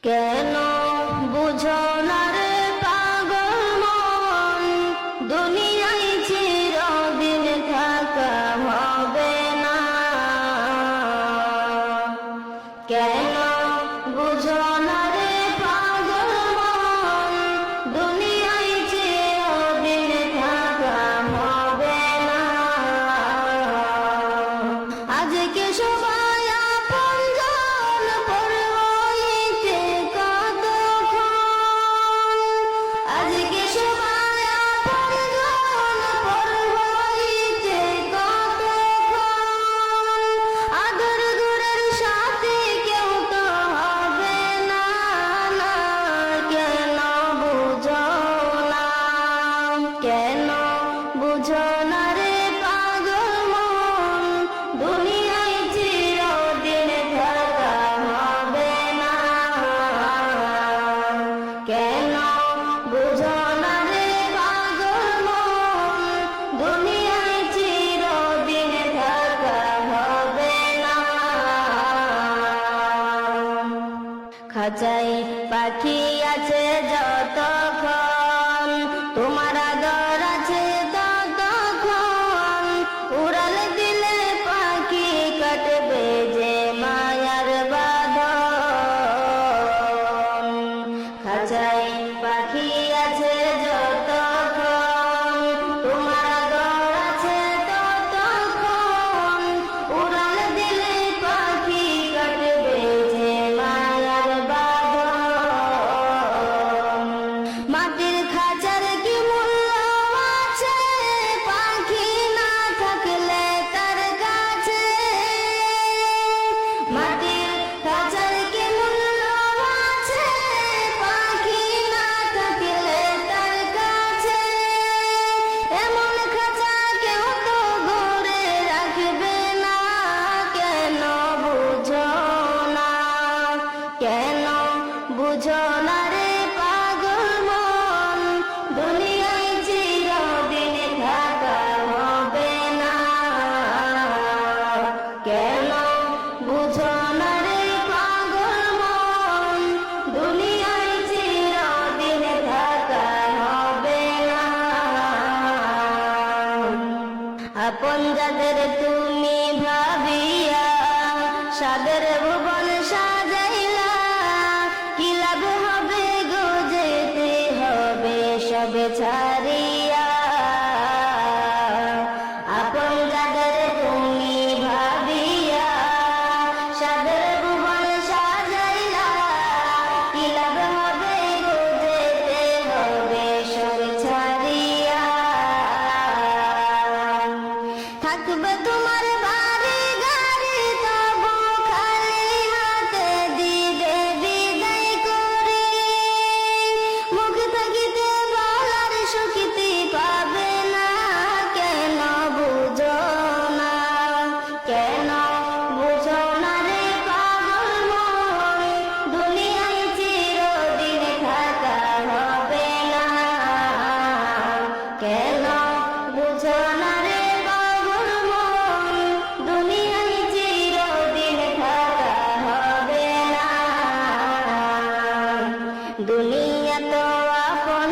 কেন বুঝো না রে পাগল মন, দুনিয়ায় চিরদিন থাকা হবে না। কেন বুঝো না রে পাগল মন, দুনিয়ায় চিরদিন থাকা হবে না। আজকে সবাই আপনজন পরবইতে কতক্ষণ, আজকে সবাই আপনজন পরবইতে কতক্ষণ। আদর দূরের সাথে কেউ তো হবে না, না। কেন বুঝো না, কেন বুঝো না রে পাগল মন, দুনিয়ায় চিরদিন থাকা হবে না। কেন বুঝো না রে পাগল মন, দুনিয়ায় চিরদিন থাকা হবে না। খাঁচাই পাখি আছে যতক্ষণ, তোমার আদর আছে ততক্ষণ। উড়াল দিলে পাখি কাটবে যে মায়ার বাঁধন। খাঁচাই পাখি আছে যতক্ষণ, তোমার আদর আছে ততক্ষণ। উড়াল দিলে পাখি কাটবে যে মায়ার বাঁধন। মাটির খাঁচার কি মূল্য আছে, পাখি না থাকলে তার কাছে। মাটির খাঁচার কি মূল্য আছে, পাখি না থাকলে তার কাছে। এমন খাঁচা কেউ তো গড়ে রাখবে না। কেন বুঝো না, কেন বুঝো না রে পাগল মন, দুনিয়ায় চিরদিন থাকা হবে না। কেন বুঝো না রে পাগল মন, দুনিয়ায় চিরদিন থাকা হবে না। আপন যাদের তুমি ভাবিয়া সাদের ভুবন সাজাইলা, কি লাভ হবে গো, যেতে হবে সবে ছাড়িয়া। আপন যাদের তুমি ভাবিয়া সাদের ভুবন সাজাইলা, কি লাভ হবে গো, যেতে হবে সবে ছাড়িয়া। থাকবে তোমার বাড়ি গাড়ি, তবু খালি হাতে দিবে বিদায় করি। মুখ থাকিতে বলার শক্তি পাবে না। কেন বুঝো না, কেন বুঝো না রে পাগল মন, দুনিয়ায় চিরদিন থাকা হবে না। কেন বুঝো না রে পাগল মন, দুনিয়ায় চিরদিন থাকা হবে না। দুনিয়া তো আপন